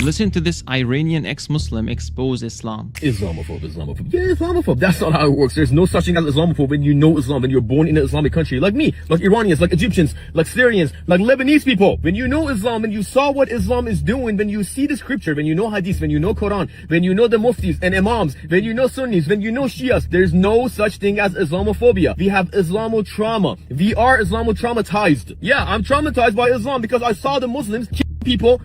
Listen to this Iranian ex-Muslim expose Islam. Islamophobe. Yeah, Islamophobe. That's not how it works. There's no such thing as Islamophobe when you know Islam, when you're born in an Islamic country. Like me, like Iranians, like Egyptians, like Syrians, like Lebanese people. When you know Islam, when you saw what Islam is doing, when you see the scripture, when you know Hadith, when you know Quran, when you know the Muftis and Imams, when you know Sunnis, when you know Shias, there's no such thing as Islamophobia. We have Islamo-trauma. We are Islamo-traumatized. Yeah, I'm traumatized by Islam because I saw the Muslims kill people,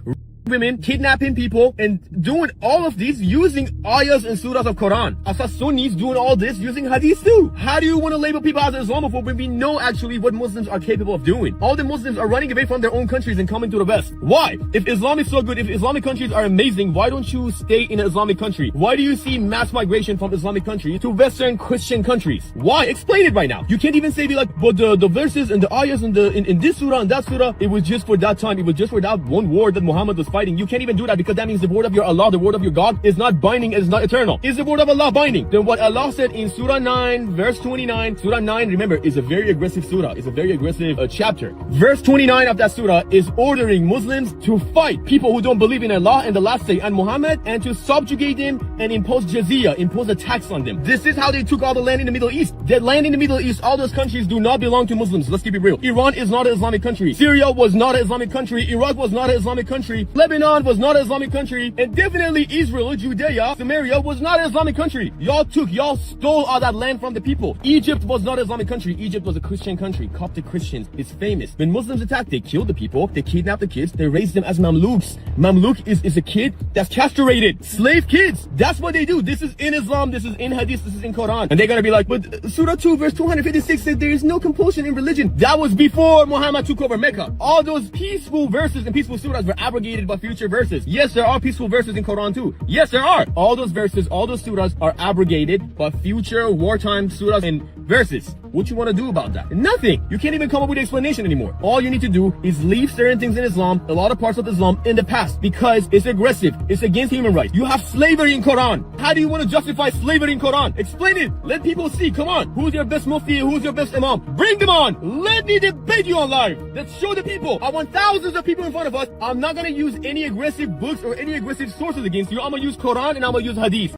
women, kidnapping people, and doing all of these using ayahs and surahs of Quran. I saw Sunnis doing all this using hadith too. How do you want to label people as Islamophobe when we know actually what Muslims are capable of doing? All the Muslims are running away from their own countries and coming to the West. Why? If Islam is so good, if Islamic countries are amazing, why don't you stay in an Islamic country? Why do you see mass migration from Islamic countries to Western Christian countries? Why? Explain it right now. You can't even say be like, but the verses and the ayahs in this surah and that surah, it was just for that time. It was just for that one war that Muhammad was fighting. You can't even do that because that means the word of your Allah, the word of your God is not binding and is not eternal. Is the word of Allah binding? Then what Allah said in Surah 9 verse 29, Surah 9, remember, is a very aggressive surah. It's a very aggressive chapter. Verse 29 of that surah is ordering Muslims to fight people who don't believe in Allah and the last day and Muhammad, and to subjugate them and impose jizya, impose a tax on them. This is how they took all the land in the Middle East. That land in the Middle East, all those countries do not belong to Muslims. Let's keep it real. Iran is not an Islamic country. Syria was not an Islamic country. Iraq was not an Islamic country. Lebanon was not an Islamic country, and definitely Israel, Judea, Samaria was not an Islamic country. Y'all stole all that land from the people. Egypt was not an Islamic country. Egypt was a Christian country. Coptic Christians. It's famous. When Muslims attack, they kill the people, they kidnap the kids, they raise them as Mamluks. Mamluk is a kid that's castrated. Slave kids. That's what they do. This is in Islam, this is in Hadith, this is in Quran. And they're gonna be like, but Surah 2 verse 256 says there is no compulsion in religion. That was before Muhammad took over Mecca. All those peaceful verses and peaceful surahs were abrogated by future verses. Yes, there are peaceful verses in Quran too. Yes, there are. All those verses, all those surahs are abrogated by future wartime surahs and verses. What you want to do about that? Nothing. You can't even come up with an explanation anymore. All you need to do is leave certain things in Islam, a lot of parts of Islam, in the past because it's aggressive. It's against human rights. You have slavery in Quran. How do you want to justify slavery in Quran? Explain it. Let people see. Come on. Who's your best mufti? Who's your best imam? Bring them on. Let me debate you on live. Let's show the people. I want thousands of people in front of us. I'm not going to use any aggressive books or any aggressive sources against you. I'm going to use Quran and I'm going to use Hadith.